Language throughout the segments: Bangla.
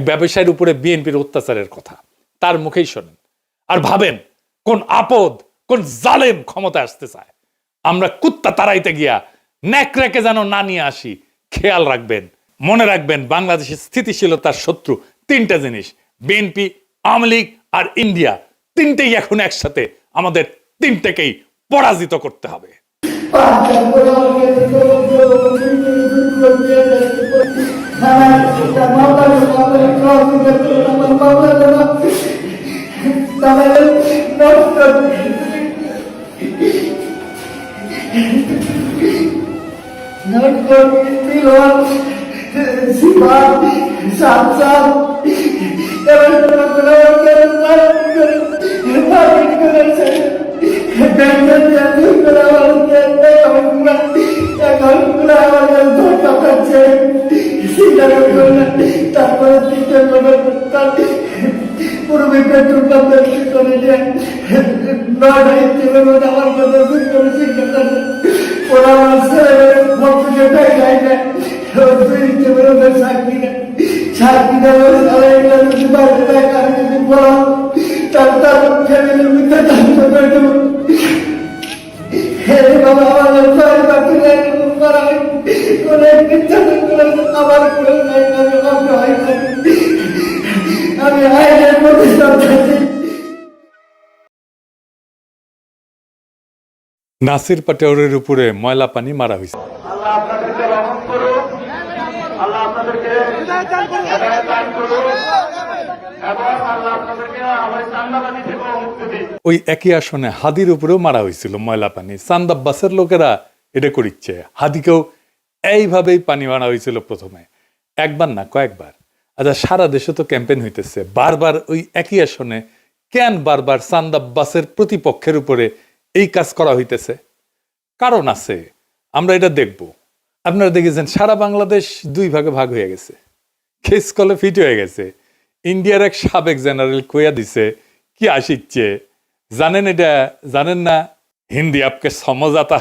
ব্যবসায়ীর উপরে বিএনপির অত্যাচারের কথা তার মুখেই শোনেন আর ভাবেন কোন আপদ কোন জালেম ক্ষমতা আসতে চায়। আমরা কুত্তা তাড়াইতে গিয়া নেকড়েকে যেন না নিয়ে আসি। খেয়াল রাখবেন, মনে রাখবেন, বাংলাদেশের স্থিতিশীলতার শত্রু তিনটা জিনিস, বিএনপি, আওয়ামী লীগ আর ইন্ডিয়া। তিনটেই এখন একসাথে, আমাদের তিনটেকেই পরাজিত করতে হবে। নাসির পাটোয়ারির উপরে ময়লা পানি মারা হয়েছে। আল্লাহ আপনাদেরকে রহম করুন, আল্লাহ আপনাদেরকে হেদায়েত দান করুন এবং আল্লাহ আপনাদেরকে আমার চান্দাবাজি থেকে মুক্তি দিন। ওই একই আসনে হাদির উপরেও মারা হয়েছিল ময়লা পানি। চান্দ আব্বাসের লোকেরা এটা করিচ্ছে। হাদিকেও এইভাবেই পানি মারা হয়েছিল প্রথমে, একবার না কয়েকবার। আচ্ছা, সারা দেশে তো ক্যাম্পেইন হইতেছে, বারবার ওই একই আসনে কেন বারবার চান্দ আব্বাসের প্রতিপক্ষের উপরে এই কাজ করা হইতেছে? কারণ আছে, আমরা এটা দেখব। আপনারা দেখেছেন সারা বাংলাদেশ দুই ভাগে ভাগ হয়ে গেছে, খেস কলে ফিট হয়ে গেছে। ইন্ডিয়ার এক সাবেক জেনারেল কইয়া দিছে কি আসিচ্ছে জানেন? এটা জানেন না? হিন্দি আপকে সমঝ আতা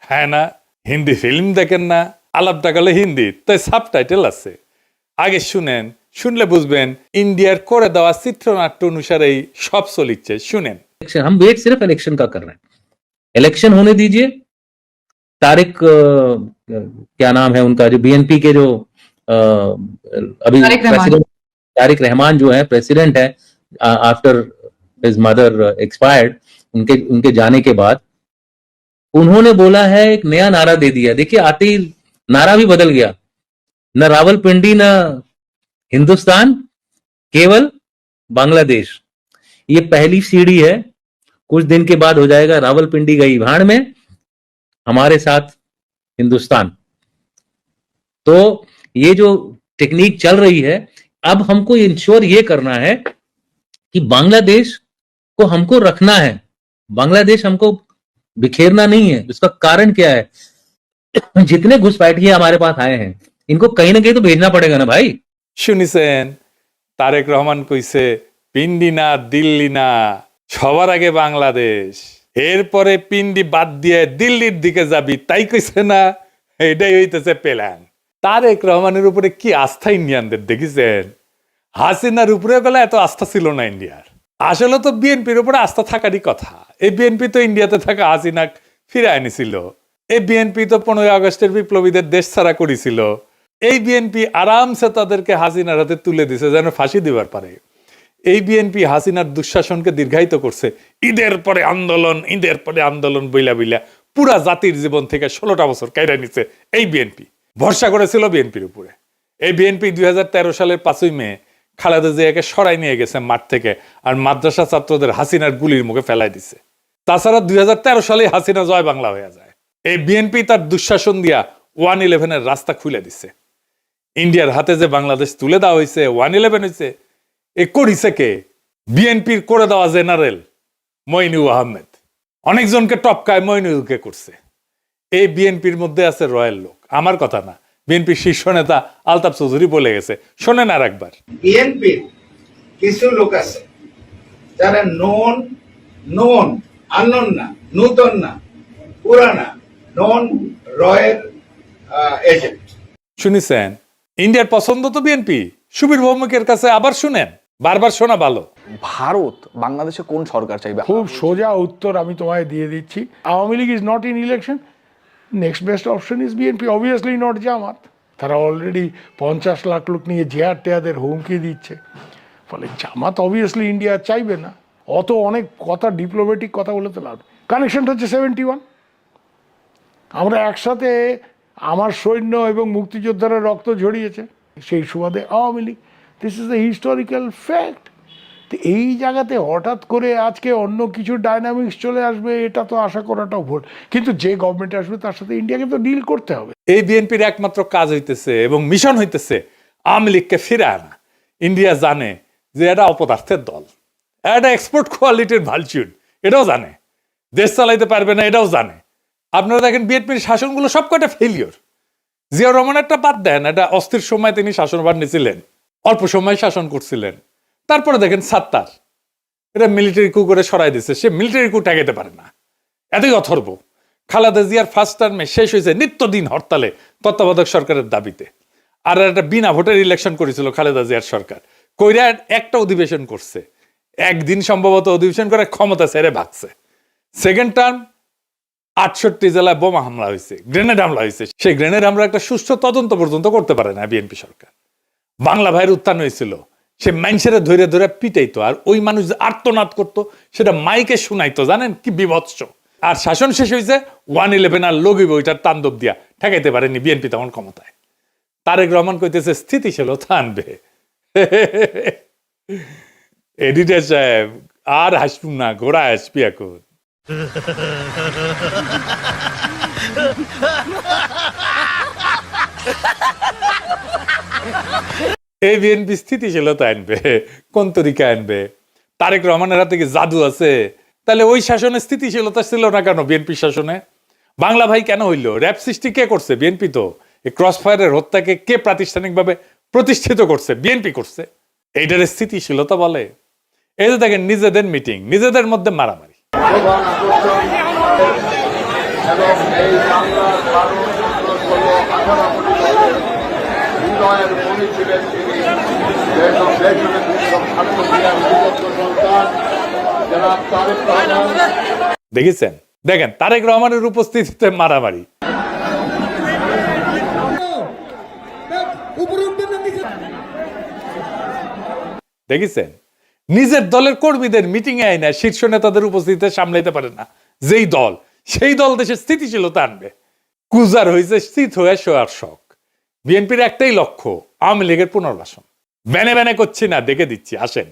হ্যাঁ না? হিন্দি ফিল্ম দেখেন না? আলাপটা গেলে হিন্দি, তাই সাবটাইটেল আছে, আগে শুনেন, শুনলে বুঝবেন ইন্ডিয়ার করে দেওয়া চিত্রনাট্য অনুসারেই সব চলিচ্ছে। শুনেন। हम वेट सिर्फ इलेक्शन का कर रहे हैं, इलेक्शन होने दीजिए। तारिक क्या नाम है उनका, जो बीएनपी के जो अभी तारिक रहमान जो है प्रेसिडेंट है आफ्टर हिज मदर एक्सपायर्ड, उनके जाने के बाद उन्होंने बोला है, एक नया नारा दे दिया। देखिए, आते ही नारा भी बदल गया, न रावलपिंडी न हिंदुस्तान, केवल बांग्लादेश। ये पहली सीढ़ी है, कुछ दिन के बाद हो जाएगा रावलपिंडी गई भाड़ में, हमारे साथ हिंदुस्तान। तो ये जो टेक्निक चल रही है, अब हमको इंश्योर ये करना है कि बांग्लादेश को हमको रखना है, बांग्लादेश हमको बिखेरना नहीं है। इसका कारण क्या है? जितने घुसपैठिए हमारे पास आए हैं, इनको कहीं ना कहीं तो भेजना पड़ेगा ना भाई। শুনিছেন তারেক রহমান কইছে পিন্ডি না দিল্লি না, সবার আগে বাংলাদেশ, এরপরে পিন্ডি বাদ দিয়ে দিল্লির দিকে যাবি, তাই কইছে না? এটাই হইতেছে প্ল্যান। তারেক রহমানের উপরে কি আস্থা ইন্ডিয়ানদের দেখেছেন? হাসিনার উপরে গেলে এত আস্থা ছিল না ইন্ডিয়ার। আসলে তো বিএনপির উপরে আস্থা থাকারই কথা। এই বিএনপি তো ইন্ডিয়াতে থাকা হাসিনা ফিরে আনিছিল। এই বিএনপি তো 15 আগস্টের বিপ্লবীদের দেশ ছাড়া করেছিল। এই বিএনপি আরামসে তাদেরকে হাসিনার হাতে তুলে দিছে যেন ফাঁসি দিবার পারে। এই বিএনপি হাসিনার দুঃশাসনকে দীর্ঘায়িত করছে। ঈদের পরে আন্দোলন, ঈদের পরে আন্দোলন বইলা বইলা পুরা জাতির জীবন থেকে 16টা বছর কাইরা নিছে এই বিএনপি। ভরসা করেছিল বিএনপির উপরে। এই বিএনপি 2013 সালের 5ই মে খালেদা জিয়াকে সরাই নিয়ে গেছে মাঠ থেকে, আর মাদ্রাসা ছাত্রদের হাসিনার গুলির মুখে ফেলাই দিছে। তাছাড়া 2013 সালে হাসিনা জয় বাংলা হয়ে যায়। এই বিএনপি তার দুঃশাসন দিয়া 111-এর রাস্তা খুলে দিছে। ইন্ডিয়ার হাতে যে বাংলাদেশ তুলে দেওয়া হয়েছে, 111 হয়েছে, এ করিছে কে? বিএনপির করে দেওয়া জেনারেল মইনুল আহমেদ। অনেকজনকে টপকায় মইনুলকে করছে। এই বিএনপির মধ্যে আছে রয়্যাল লোক, আমার কথা না, বিএনপির শীর্ষ নেতা আলতাফ চৌধুরী বলে গেছে। শোনেন আর একবার। বিএনপির কিছু লোক আছে যারা নন আননোন না, নূতন না, পুরানা, নন রয়ের এজেন্ট। শুনেছেন? ইন্ডিয়ার পছন্দ তো বিএনপি, সুবীর ভৌমিকের কাছে আবার শুনেন, বারবার শোনা ভালো। ভারত বাংলাদেশে কোন সরকার চাইবে? খুব সোজা উত্তর আমি তোমায় দিয়ে দিচ্ছি। Awami League is not in election, next best option is BNP, obviously not Jamaat. তারা অলরেডি 50 লাখ লোক নিয়ে জেহাদ টেয়াদের হুমকি দিচ্ছে, ফলে জামাত অবভিয়াসলি ইন্ডিয়া চাইবে না। অত অনেক কথা, ডিপ্লোম্যাটিক কথা বলে তো লাভ। কানেকশনটা হচ্ছে 71। আমরা একসাথে, আমার সৈন্য এবং মুক্তিযোদ্ধারা রক্ত ঝরিয়েছে, সেই সুবাদে Awami League. This is the historical fact. তো এই জায়গাতে হঠাৎ করে আজকে অন্য কিছু ডাইনামিক্স চলে আসবে, এটা তো আশা করাটাও ভুল। কিন্তু যে গভর্নমেন্ট আসবে তার সাথে ইন্ডিয়াকে তো ডিল করতে হবে। এই বিএনপির একমাত্র কাজ হইতেছে এবং মিশন হইতেছে আওয়ামী লীগকে ফিরে আনা। ইন্ডিয়া জানে যে এটা অপদার্থের দল, এটা এক্সপোর্ট কোয়ালিটির ভালচুন, এটাও জানে। দেশ চালাইতে পারবে না, এটাও জানে। আপনারা দেখেন বিএনপির শাসনগুলো সবকটা ফেলিওর। জিয়াউর রহমান একটা বাদ দেন, এটা অস্থির সময় তিনি শাসনভার নিয়েছিলেন, অল্প সময় শাসন করছিলেন। তারপরে দেখেন সাত্তার, এটা মিলিটারি কু করে সরাই দিচ্ছে, সে মিলিটারি কু ঠেকাইতে পারে না, এতই অথর্ব। খালেদা জিয়ার ফার্স্ট টার্মে শেষ হয়েছে নিত্যদিন হরতালে তত্ত্বাবধায়ক সরকারের দাবিতে। আর একটা বিনা ভোটের ইলেকশন করেছিল খালেদা জিয়ার সরকার, কইরা একটা অধিবেশন করছে, একদিন সম্ভবত অধিবেশন করে ক্ষমতা ছেড়ে ভাগছে। সেকেন্ড টার্ম 68 জেলায় বোমা হামলা হয়েছে, গ্রেনেড হামলা হয়েছে। সেই গ্রেনেড হামলা একটা সুষ্ঠু তদন্ত পর্যন্ত করতে পারে না বিএনপি সরকার। বাংলা ভাইয়ের উত্থান হয়েছিল, সে মানুষের ধরে ধরে পিটাইতো, আর ওই মানুষ যে আর্তনাদ করতো সেটা মাইকে শুনাইতো, জানেন কি বিভৎস। আর শাসন শেষ হয়েছে 111 আর লগিব ওইটার তাণ্ডব দিয়া ঠেকাইতে পারেনি বিএনপি তখন ক্ষমতায়। তারেক রহমান কইতেছে স্থিতিশীলতা আনবে। এডিটর সাহেব আর হাসপুন না, ঘোড়া হাসবি এখন। এই বিএনপি স্থিতিশীলতা আনবে, কোন তরিকা আনবে? তারেক রহমানের হাতে কি জাদু আছে? তাহলে ওই শাসনে স্থিতিশীলতা ছিল না কেন? বিএনপি শাসনে বাংলা ভাই কেন হইল? র্যাব সৃষ্টি কে করছে? বিএনপি। তো এই ক্রস ফায়ারের হত্যাকে কে প্রাতিষ্ঠানিকভাবে প্রতিষ্ঠিত করছে? বিএনপি করছে। এইটার স্থিতিশীলতা বলে? এই যে দেখেন নিজেদের মিটিং, নিজেদের মধ্যে মারামারি। দেখেছেন? দেখেন তারেক রহমানের উপস্থিতিতে মারামারি। দেখেছেন? নিজের দলের কর্মীদের মিটিং এ আইনা শীর্ষ নেতাদের উপস্থিতিতে সামলাইতে পারে না যেই দল, সেই দল দেশের স্থিতিশীলতা আনবে। কুজার হয়েছে স্থিত হয়ে শোয়ার শখ। বিএনপির একটাই লক্ষ্য, আওয়ামী লীগের পুনর্বাসন। ব্যানে ব্যানে করছি না, দেখে দিচ্ছি, আসেন।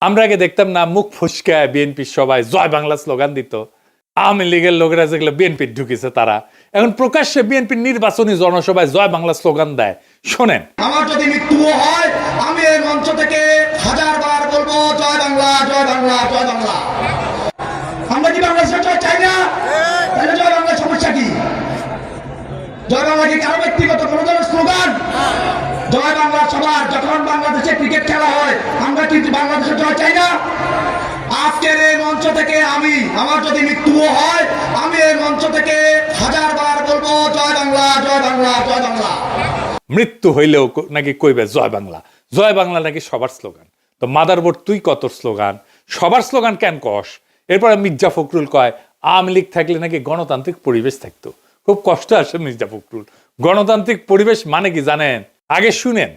আমরা আগে দেখতাম না মুখ ফুসকায় বিএনপির সবাই জয় বাংলা স্লোগান দিত। আওয়ামী লীগের লোকেরা যেগুলো বিএনপির ঢুকেছে তারা এখন প্রকাশ্যে বিএনপির নির্বাচনী জনসভায় জয় বাংলা স্লোগান দেয়। শোনেন, আমার যদি মৃত্যু হয় আমি এই মঞ্চ থেকে 1000 বার বলবো জয় বাংলা, জয় বাংলা, জয় বাংলা। আমরা কি বাংলাদেশের জয় চাই না? তাহলে জয় বাংলার সমস্যা কি? জয় বাংলা কি কারো ব্যক্তিগত কোনো ধরনের স্লোগান? জয় বাংলা সবার। যখন বাংলাদেশে ক্রিকেট খেলা হয় আমরা কি বাংলাদেশের জয় চাই না? আজকের এই মঞ্চ থেকে আমার যদি মৃত্যু হয় আমি এই মঞ্চ থেকে 1000 বার বলবো জয় বাংলা, জয় বাংলা, জয় বাংলা। মৃত্যু হইলেও নাকি কইবে জয় বাংলা। জয় বাংলা নাকি সবার স্লোগান। তো মাদারবোর্ড তুই কত স্লোগান, সবার স্লোগান কেন কস? এরপরে মির্জা ফখরুল কয় আওয়ামী লীগ থাকলে নাকি গণতান্ত্রিক পরিবেশ থাকতো। খুব কষ্ট আসে মির্জা ফখরুল। গণতান্ত্রিক পরিবেশ মানে কি জানেন? আগে শুনেন।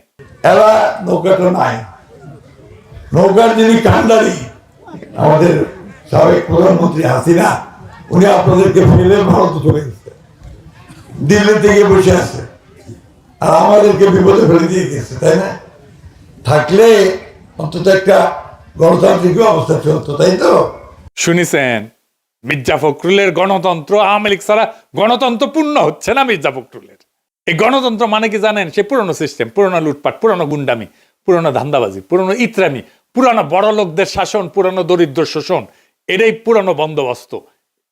এরা নৌকাটা নাই, নৌকার যিনি কান্ডারি আমাদের সাবেক প্রধানমন্ত্রী হাসিনা, উনি আপনাদেরকে ফেলে ভারতে চলে গেছে, দিল্লি থেকে বসে আছে, আর আমাদেরকে বিপদে ফেলে দিয়ে গেছে, তাই না? থাকলে অন্তত একটা গণতান্ত্রিক অবস্থা চলতো, তাই তো? শুনিছেন? মির্জা ফখরুলের গণতন্ত্র আওয়ামী লীগ ছাড়া গণতন্ত্র পূর্ণ হচ্ছে না মির্জা ফখরুলের। এই গণতন্ত্র মানে কি জানেন? সে পুরনো সিস্টেম, পুরনো লুটপাট, পুরনো গুন্ডামি, পুরনো ধান্দাবাজি, পুরনো ইত্রামি, পুরনো বড় লোকদের শাসন, পুরনো দরিদ্র শোষণ। এটাই পুরনো বন্দোবস্ত।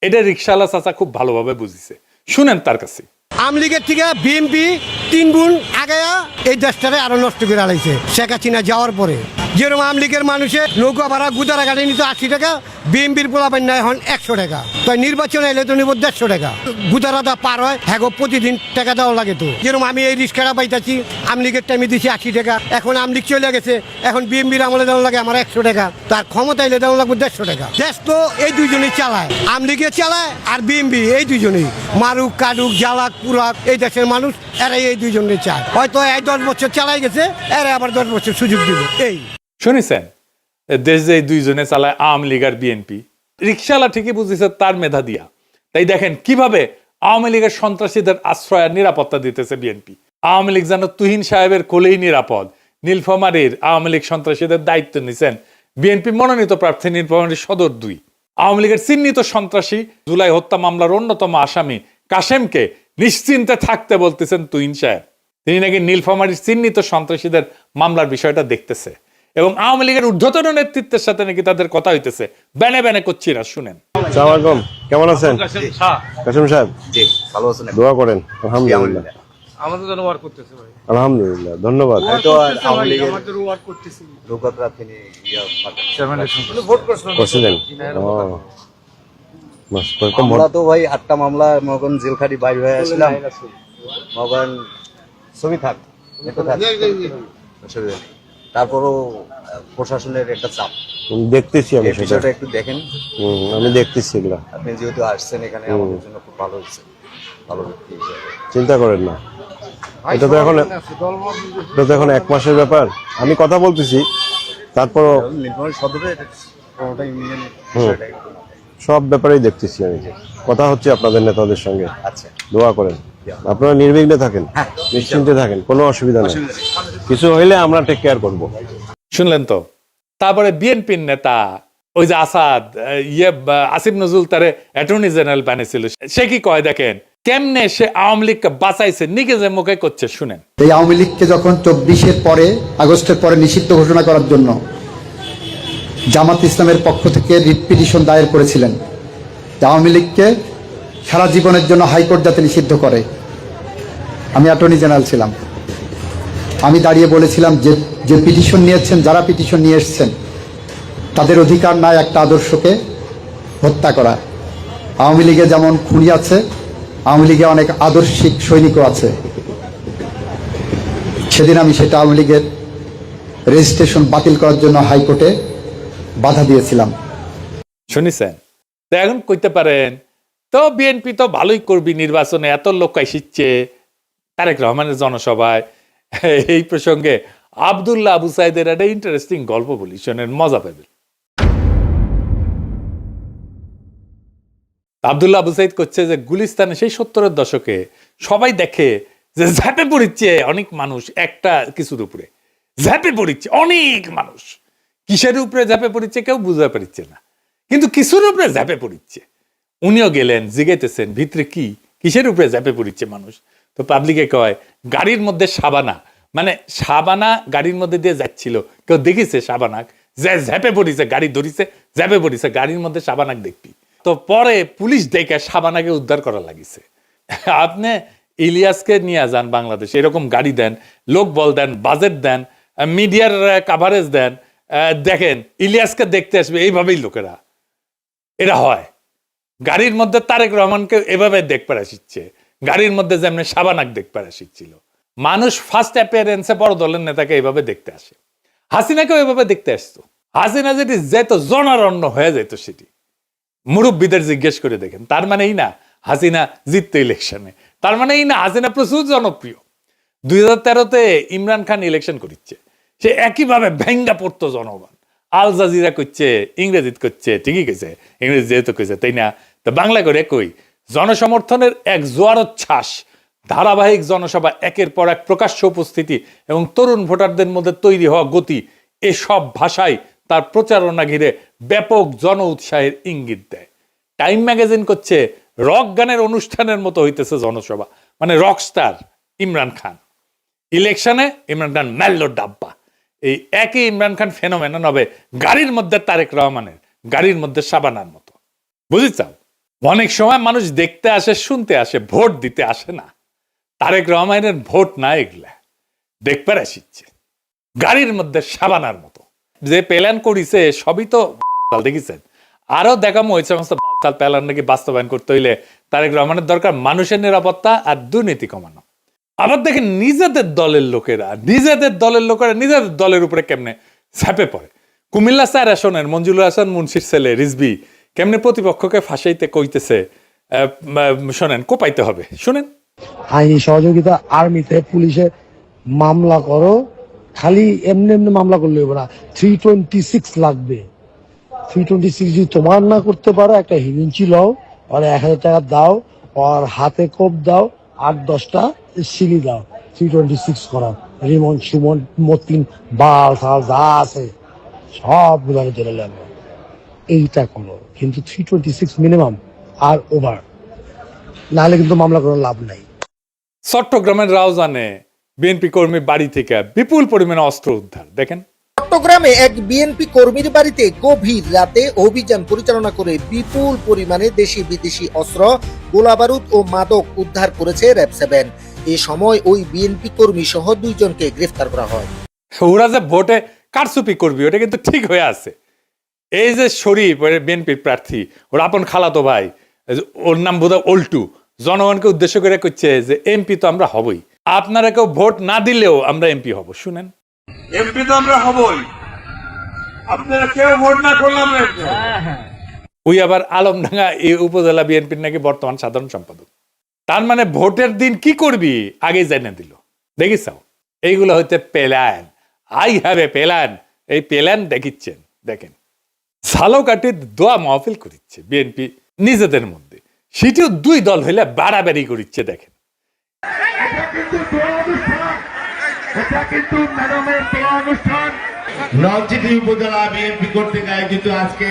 এটা রিকশাওয়ালা চাচা খুব ভালোভাবে বুঝিছে। শুনেন তার কাছে। আওয়ামী লীগের থেকে বিএনপি 3 গুণ আগায়া এই দেশটারে আরো নষ্ট করে আলাইছে শেখ হাসিনা যাওয়ার পরে। যেরকম আওয়ামী লীগের মানুষের নৌকা ভাড়া গুদারা গাড়ি নিত 80 টাকা, বিএমপির পোলাপান নেয় এখন 100 টাকা। তাই নির্বাচনে এলে তো নিব 150 টাকা। গুদারাটা পার হয় হ্যাঁ প্রতিদিন টাকা দেওয়া লাগে। তো যেরকম আমি এই রিক্সাটা পাইতেছি, আওয়ামী লীগের টাইমে দিচ্ছি 80 টাকা, এখন আওয়ামী লীগ চলে গেছে, এখন বিএমপির আমলে দেওয়া লাগে আমার 100 টাকা, তার ক্ষমতা এলে দেওয়া লাগবে 150 টাকা। দেশ তো এই দুইজনেই চালায়, আওয়ামী লীগে চালায় আর বিএমপি, এই দুইজনেই মারুক কাটুক জ্বালাক পুরাক এই দেশের মানুষ এরাই এই দুইজনে চায়। হয়তো এই 10 বছর চালাই গেছে, এরা আবার 10 বছর সুযোগ দিব। এই শুনেছেন দেশ যে দুইজনে চালায় আওয়ামী লীগ আর বিএনপি, রিক্সাওয়ালা ঠিকই বুঝেছে তার মেধা দিয়া। তাই দেখেন কিভাবে আওয়ামী লীগের সন্ত্রাসীদের আশ্রয় আর নিরাপত্তা দিতেছে বিএনপি। আওয়ামী লীগ যেন তুহিন সাহেবের কোলেই নিরাপদ। নীলফামারীর আওয়ামী লীগ সন্ত্রাসীদের দায়িত্ব নিছেন বিএনপি মনোনীত প্রার্থী নীলফামারী সদর 2। আওয়ামী লীগের চিহ্নিত সন্ত্রাসী জুলাই হত্যা মামলার অন্যতম আসামি কাশেমকে নিশ্চিন্তে থাকতে বলতেছেন তুহিন সাহেব। তিনি নাকি নীলফামারীর চিহ্নিত সন্ত্রাসীদের মামলার বিষয়টা দেখতেছে এবং আওয়ামী লীগের ঊর্ধ্বতন নেতৃত্বের সাথে নাকি তাদের কথা হইতেছে। ব্যানে ব্যানে করছি না, শুনেন। আসসালামু কেমন আছেন কাসেম সাহেব? জি ভালো আছেন, দোয়া করেন। আলহামদুলিল্লাহ, আমাদের জন্য ওয়ার্ক করতেছে ভাই। আলহামদুলিল্লাহ, ধন্যবাদ। তো আওয়ামী লীগের আমাদের ওয়ার্ক করতেছি, লোকপ্রার্থী তিনি চেয়ারম্যান করছিলেন। আমরা তো ভাই 8টা মামলা মগন জেলখাটি বাইরে হয়ে আসলাম, মগন ছবি থাক অসুবিধা নেই, তারপরও প্রশাসনের একটা চাপ দেখতেছি আমি, সেটা একটু দেখেন। আমি দেখতেছি এগুলা। আপনি যেহেতু আসছেন এখানে আমাদের জন্য খুব ভালো হচ্ছে, ভালো ব্যক্তি হিসেবে চিন্তা করেন না, এটা তো এখন 1 মাসের ব্যাপার। আমি কথা বলতেছি, তারপরও নীলফামারী সদরে কোনোটা ইউনিয়ন সব ব্যাপারেই দেখতেছি আমি, কথা হচ্ছে আপনাদের নেতাদের সঙ্গে। আচ্ছা, দোয়া করেন, আপনারা নির্বিঘ্নে থাকেন, নিশ্চিন্তে থাকেন, কোনো অসুবিধা নেই। কিছু হইলে আমরা টেক কেয়ার করবো। শুনলেন তো? তারপরে বিএনপির নেতা ওই যে আসাদ আসিফ নজরুল তারে অ্যাটর্নি জেনারেল বানিয়েছিল, সে কি কয় দেখেন কেমনে সে আওয়ামী লীগকে বাঁচাইছে, নিজে মুখে করছে, শুনেন। এই আওয়ামী লীগকে যখন 24-এর পরে আগস্টের পরে নিষিদ্ধ ঘোষণা করার জন্য জামাত ইসলামের পক্ষ থেকে রিট পিটিশন দায়ের করেছিলেন, আওয়ামী লীগকে সারা জীবনের জন্য হাইকোর্ট যাতে নিষিদ্ধ করে। আমি অ্যাটর্নি জেনারেল ছিলাম, আমি দাঁড়িয়ে বলেছিলাম যে পিটিশন নিয়েছেন, যারা পিটিশন নিয়ে এসছেন তাদের অধিকার নাই একটা আদর্শকে হত্যা করা। আওয়ামী লীগে যেমন খুনি আছে, আওয়ামী লীগে অনেক আদর্শিক সৈনিকও আছে। সেদিন আমি সেটা আওয়ামী লীগের রেজিস্ট্রেশন বাতিল করার জন্য হাইকোর্টে বাধা দিয়েছিলাম। শুনেছেন তো? এখন কইতে পারেন তো বিএনপি তো ভালোই করবি, নির্বাচনে এত লোক আসছে তারেক রহমানের জনসভায়। এই প্রসঙ্গে আব্দুল্লাহ আবু সাইদের একটা ইন্টারেস্টিং গল্প বলি, শোনেন, মজা পাবেন। আব্দুল্লাহ আবু সাইদ করছে যে গুলিস্তানে সেই 70-এর দশকে সবাই দেখে যে ঝাঁপে পড়িচ্ছে অনেক মানুষ একটা কিছুর উপরে, ঝাঁপে পড়িচ্ছে অনেক মানুষ। কিসের উপরে ঝাঁপে পড়িচ্ছে কেউ বুঝতে পারছে না, কিন্তু কিছুর উপরে ঝাঁপে পড়িচ্ছে। উনিও গেলেন, জিজ্ঞেতেছেন ভিতরে কি, কিসের উপরে ঝাঁপে পড়িচ্ছে মানুষ? তো পাবলিকে কয় গাড়ির মধ্যে সাবানা, মানে সাবানা গাড়ির মধ্যে দিয়ে যাচ্ছিল, কেউ দেখেছে সাবানাক যে ঝাঁপে পড়িছে, গাড়ি ধরিছে ঝাঁপে পড়িছে, গাড়ির মধ্যে সাবানাক দেখবি। তো পরে পুলিশ দেখে সাবানাকে উদ্ধার করা লাগিছে। আপনি ইলিয়াসকে নিয়ে যান বাংলাদেশ, এরকম গাড়ি দেন, লোক বল দেন, বাজেট দেন, মিডিয়ার কাভারেজ দেন, দেখেন ইলিয়াসকে দেখতে আসবে এইভাবেই লোকেরা। এটা হয় গাড়ির মধ্যে তারেক রহমানকে এভাবে দেখতে আসছে, গাড়ির মধ্যে যেমন সাবানাক দেখতে আসছিল। মানুষ ফার্স্ট অ্যাপিয়ারেন্সে বড় দলের নেতাকে এইভাবে দেখতে আসে। হাসিনাকেও এভাবে দেখতে আসতো। হাসিনা যেটি যেত জনারণ্য হয়ে যেত, সেটি মুরব্বীদের জিজ্ঞেস করে দেখেন। তার মানে এই না হাসিনা জিততো ইলেকশনে, তার মানে এই না হাসিনা প্রচুর জনপ্রিয়। 2013-তে ইমরান খান ইলেকশন করিচ্ছে, সে একইভাবে ভেঙ্গা পড়তো জনগণ। আল জাজিরা করছে, ইংরেজিত করছে, ঠিকই কইছে, ইংরেজি যেহেতু কইছে তাই না, তো বাংলা করে কই জনসমর্থনের এক জোয়ারোচ্ছ্বাস, ধারাবাহিক জনসভা, একের পর এক প্রকাশ্য উপস্থিতি এবং তরুণ ভোটারদের মধ্যে তৈরি হওয়া গতি, এসব ভাষায় তার প্রচারণা ঘিরে ব্যাপক জন উৎসাহের ইঙ্গিত দেয়। টাইম ম্যাগাজিন করছে রক গানের অনুষ্ঠানের মতো হইতেছে জনসভা, মানে রক স্টার ইমরান খান। ইলেকশনে ইমরান খান মেল্লো ডাব্বা। এই একই ইমরান খান ফেনোমেনন হবে গাড়ির মধ্যে তারেক রহমানের, গাড়ির মধ্যে সাবানার মতো। বুঝেছাও? অনেক সময় মানুষ দেখতে আসে, শুনতে আসে, ভোট দিতে আসে না। তারেক রহমানের ভোট না, এগুলা দেখবার আসিচ্ছে গাড়ির মধ্যে সাবানার মতো। যে প্ল্যান করিছে সবই তো দেখেছেন। আরো দেখামো ওই সমস্ত প্ল্যান নাকি বাস্তবায়ন করতে হইলে তারেক রহমানের দরকার মানুষের নিরাপত্তা আর দুর্নীতি কমানো। আবার দেখেন নিজেদের দলের লোকেরা নিজেদের দলের উপরে কেমনে ছাপে পড়ে। কুমিল্লা 4 আসনের মঞ্জুরুল হাসান মুন্সির ছেলে রিজভি কেমনে প্রতিপক্ষকে ফাঁসাইতে কইতেছে, শোনেন, কোপাইতে হবে, শুনেন। আইনি সহযোগিতা আর্মিতে পুলিশে মামলা করো, খালি এমনি এমনি মামলা করলে হবে না, 326 লাগবে। 326 যদি তোমার না করতে পারো, একটা হিরিঞ্চি লও, আর 1000 টাকা দাও, আর হাতে কোপ দাও, 8-10টা সিলি দাও, 326 করা রিমন সুমন মতিন বাল ফাল যা আছে সব গুলো জেলে লাগবে। এইটা করো, কিন্তু 326 মিনিমাম আর ওভার, নাহলে কিন্তু মামলা করার লাভ নাই। চট্টগ্রামের রাউজানে বিএনপি কর্মী বাড়ি থেকে বিপুল পরিমাণে অস্ত্র উদ্ধার, দেখেন। চট্টগ্রামে এক বিএনপি কর্মীর বাড়িতে গভীর রাতে অভিযান পরিচালনা করে বিপুল পরিমাণে দেশি বিদেশি অস্ত্র, গোলাবারুদ ও মাদক উদ্ধার করেছে র‍্যাব-7। এ সময় ওই বিএনপি কর্মী সহ 2 জনকে গ্রেফতার করা হয়। ওরা যে ভোটে কারচুপি করবি ওটা কিন্তু ঠিক হয়ে আছে। এই যে শরীফ বিএনপির প্রার্থী, ওর আপন খালাতো ভাই, ওর নাম বোধহয় অল্টু, জনগণকে উদ্দেশ্য করে করছে যে এমপি তো আমরা হবই, আপনারা কেউ ভোট না দিলেও আমরা এমপি হব। শুনেন, এমপি তো আমরা হবই, আপনারা কেউ ভোট না করলাম। ওই আবার আলমডাঙ্গা এই উপজেলা বিএনপির নাকি বর্তমান সাধারণ সম্পাদক। তার মানে ভোটের দিন কি করবি আগে জানিয়ে দিল। দেখিস এইগুলো হইতে plan, I have a plan, এই প্ল্যান দেখিচ্ছেন। দেখেন, ঝালকাঠির দোয়া মাহফিল করিচ্ছে বিএনপি নিজেদের মধ্যে, সেটিও 2 দল হইলে বাড়াবাড়ি করিচ্ছে। দেখেন, নলছিটি উপজেলা বিএনপি কর্তৃক আয়োজিত আজকে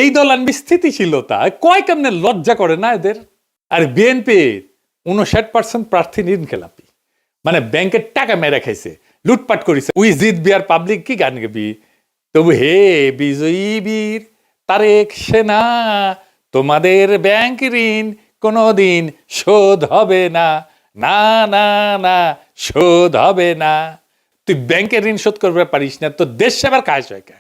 এই দল আনবি স্থিতিশীলতা, কয় কেমনে লজ্জা করে না এদের। আর বিএনপির 59% প্রার্থী ঋণখেলাপি, মানে ব্যাংকের টাকা মেরে খাইছে, লুটপাট করেছে। উই জিত বিয়ার পাবলিক কি গান গাবি, তবু হে বিজয়ী বীর তারেক সেনা, তোমাদের ব্যাংক ঋণ কোনোদিন শোধ হবে না, না না না শোধ হবে না। তুই ব্যাংকের ঋণ শোধ করতে পারিস না, তো দেশ সেবার কাজ হয় কে?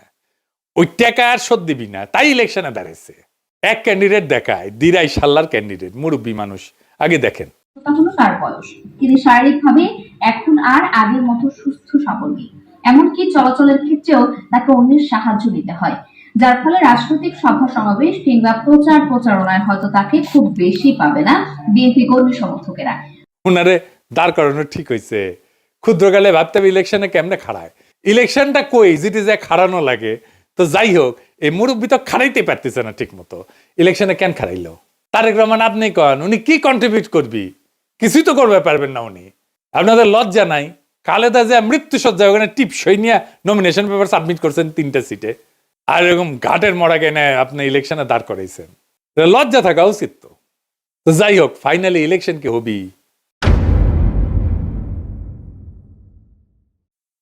ওই টাকা আর শোধ দিবি না, তাই ইলেকশনে দাঁড়িয়েছে। এক ক্যান্ডিডেট দেখায়, দিরাই সাল্লার ক্যান্ডিডেট, মুরব্বী মানুষ। আগে দেখেন, হলো তার বয়স, তিনি শারীরিকভাবে এখন আর আগের মতো সুস্থ সবল নেই, এমনকি চলাচলের ক্ষেত্রেও তাকে অন্যের সাহায্য নিতে হয়, যার ফলে রাজনৈতিক সভা সমাবেশ কিংবা প্রচারণায় হয়তো তাকে খুব বেশি পাবে না বিএনপি কর্মী সমর্থকেরা। ওনারে দাঁড় করানো ঠিক হয়েছে। ক্ষুদ্রকালে ভাবতে হবে ইলেকশনে কেমনে খাড়ায়, ইলেকশনটা কই যেটি যে খাড়ানো লাগে। তো যাই হোক, এই মুরব্বী তো খাড়াইতে পারতেছে না ঠিক মতো, ইলেকশনে কেন খাড়াইলো? তারেক রহমান আপনি কন, উনি কি কন্ট্রিবিউট করবি? কিছুই তো করবে পারবেন না উনি। আপনাদের লজ্জা নাই? খালেদা জিয়া মৃত্যুসজ্জায় ওখানে টিপসই নিয়ে নমিনেশন পেপার সাবমিট করছেন 3টা সিটে, আর এরকম ঘাটের মরা কেনে আপনি ইলেকশনে দাঁড় করাইছেন। লজ্জা থাকা উচিত তো। তো যাই হোক, ফাইনালি ইলেকশন কি হবি?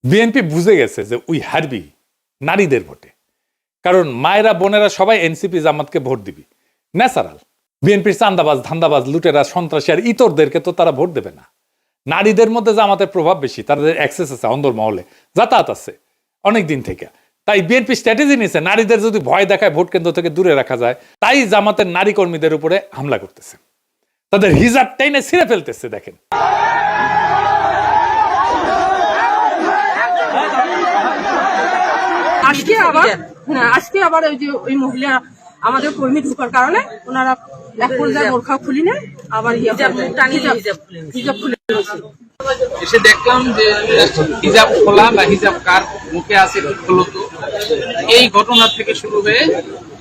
বিএনপি বুঝে গেছে যে উই হারবি নারীদের ভোটে, কারণ মায়েরা বোনেরা সবাই এনসিপি জামাতকে ভোট দিবি, ন্যাচারাল। বিএনপির চান্দাবাজ ধান্দাবাজ লুটেরা সন্ত্রাসী আর ইতরদেরকে তো তারা ভোট দেবে না। নারীদের মধ্যে জামাতের প্রভাব বেশি, তাদের অ্যাক্সেস আছে, অন্দরমহলে যাতায়াত আছে অনেক দিন থেকে। তাই বিএনপি স্ট্র্যাটেজি নিয়েছে, নারীদের যদি ভয় দেখায় ভোট কেন্দ্র থেকে দূরে রাখা যায়। তাই জামাতের নারী কর্মীদের উপরে হামলা করতেছে, তাদের হিজাব টেনে ছিঁড়ে ফেলতেছে। দেখেন, আজকে আবার ওই যে ওই মহিলা আমাদের কর্মী ঢোকার কারণে ওনারা এক পর্যায়ে বোরখা খুলি নেন, আবার হিজাব খুলে এসে দেখলাম যে হিজাব খোলা বা হিজাব কার মুখে আছে খোলো। তো এই ঘটনা থেকে শুরু হয়ে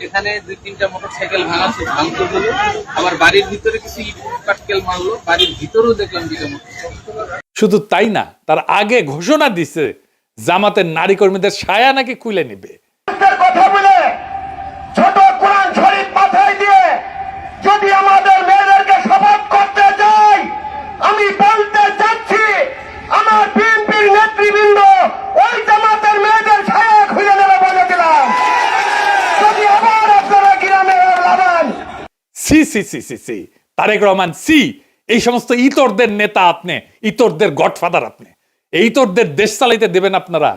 এখানে 2-3টা মোটরসাইকেল ভাঙচুর হলো, আবার বাড়ির ভিতরে কিছু ইট পাটকেল মারলো, বাড়ির ভিতরেও দেখলাম 2টা মোটরসাইকেল। শুধু তাই না, তার আগে ঘোষণা দিছে জামাতের নারী কর্মীদের সায়া নাকি খুলে নিবে। কথা বলে ছোট কোরআন শরীফ মাথায় দিয়ে যদি আমাদের মেয়েদেরকে শপথ করতে যাই, আমি বলতে চাচ্ছি আমার বিএনপির নেতৃবৃন্দ ওই জামাতের মেয়েদের ছায়া খুলে নেবে বলে দিলাম। যদি আবার আপনারা গ্রামে লাগান, সি সি সি সি সি তারেক রহমান সি, এই সমস্ত ইতরদের নেতা আপনি, ইতরদের গডফাদার আপনি। এই ইতরদের দেশ চালাইতে দেবেন আপনারা?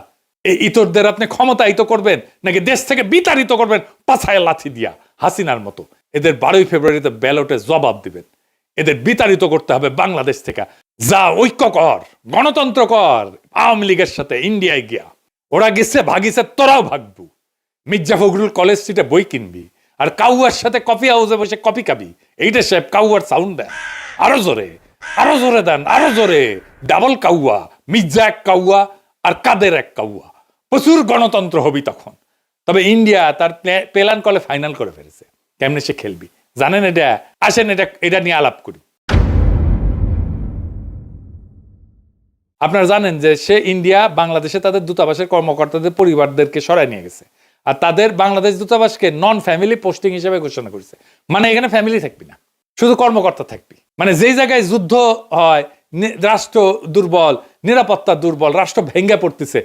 এই ইতরদের আপনি ক্ষমতায়িত করবেন নাকি দেশ থেকে বিতাড়িত করবেন পাছায় লাথি দিয়া হাসিনার মতো? এদের 12ই ফেব্রুয়ারিতে ব্যালটে জবাব দিবেন। এদের বিতাড়িত করতে হবে বাংলাদেশ থেকে। যা ঐক্য কর, গণতন্ত্র কর আওয়ামী লীগের সাথে ইন্ডিয়ায় গিয়া। ওরা গেছে ভাগিছে, তোরাও ভাগবু। মির্জা ফখরুল কলেজ স্ট্রিটে বই কিনবি আর কাউয়ার সাথে কফি হাউসে বসে কফি খাবি। এইটা সাহেব কাউয়ার সাউন্ড দেন, আরো জোরে, আরো জোরে দেন, আরো জোরে। ডাবল কাউয়া, মির্জা এক কাউয়া আর কাদের এক কাউয়া। প্রচুর গণতন্ত্র হবি তখন। তবে ইন্ডিয়া তার প্ল্যান কলে ফাইনাল করে ফেলেছে, কেমনে সে খেলবি জানেন। এটা আসেন, এটা নিয়ে আলাপ করি। আপনারা জানেন যে সে ইন্ডিয়া বাংলাদেশে তাদের দূতাবাসের কর্মকর্তাদের পরিবারদেরকে সরায় নিয়ে গেছে, আর তাদের বাংলাদেশ দূতাবাসকে নন ফ্যামিলি পোস্টিং হিসেবে ঘোষণা করেছে। মানে এখানে ফ্যামিলি থাকবি না, শুধু কর্মকর্তা থাকবি। মানে যেই জায়গায় যুদ্ধ হয়, রাষ্ট্র দুর্বল, নিরাপত্তা দুর্বল, রাষ্ট্র ভেঙ্গে পড়তেছে,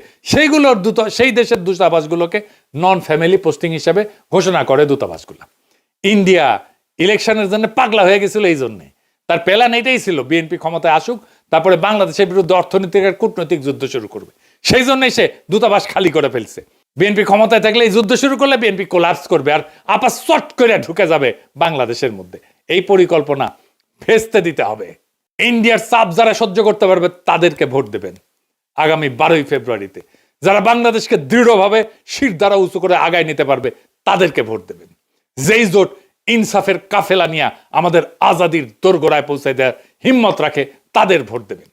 সেই দেশের দূতাবাসগুলোকে নন ফ্যামিলি পোস্টিং হিসেবে ঘোষণা করে দূতাবাসগুলো। ইন্ডিয়া ইলেকশনের জন্য পাগলা হয়ে গেছিল, এই জন্যে তার প্ল্যান এটাই ছিল বিএনপি ক্ষমতায় আসুক, তারপরে বাংলাদেশের বিরুদ্ধে অর্থনৈতিক আর কূটনৈতিক যুদ্ধ শুরু করবে। সেই জন্যই সে দূতাবাস খালি করে ফেলছে। বিএনপি ক্ষমতায় থাকলে এই যুদ্ধ শুরু করলে বিএনপি কোলাপস করবে আর আপা চট করে ঢুকে যাবে বাংলাদেশের মধ্যে। এই পরিকল্পনা ভেস্তে দিতে হবে। ইন্ডিয়ার চাপ যারা সহ্য করতে পারবে তাদেরকে ভোট দেবেন আগামী 12ই ফেব্রুয়ারিতে। যারা বাংলাদেশকে দৃঢ়ভাবে শির দ্বারা উঁচু করে আগায় নিতে পারবে তাদেরকে ভোট দেবেন। যেই জোট ইনসাফের কাফেলা নিয়ে আমাদের আজাদির দোরগোড়ায় পৌঁছে দেওয়ার হিম্মত রাখে তাদের ভোট দেবেন।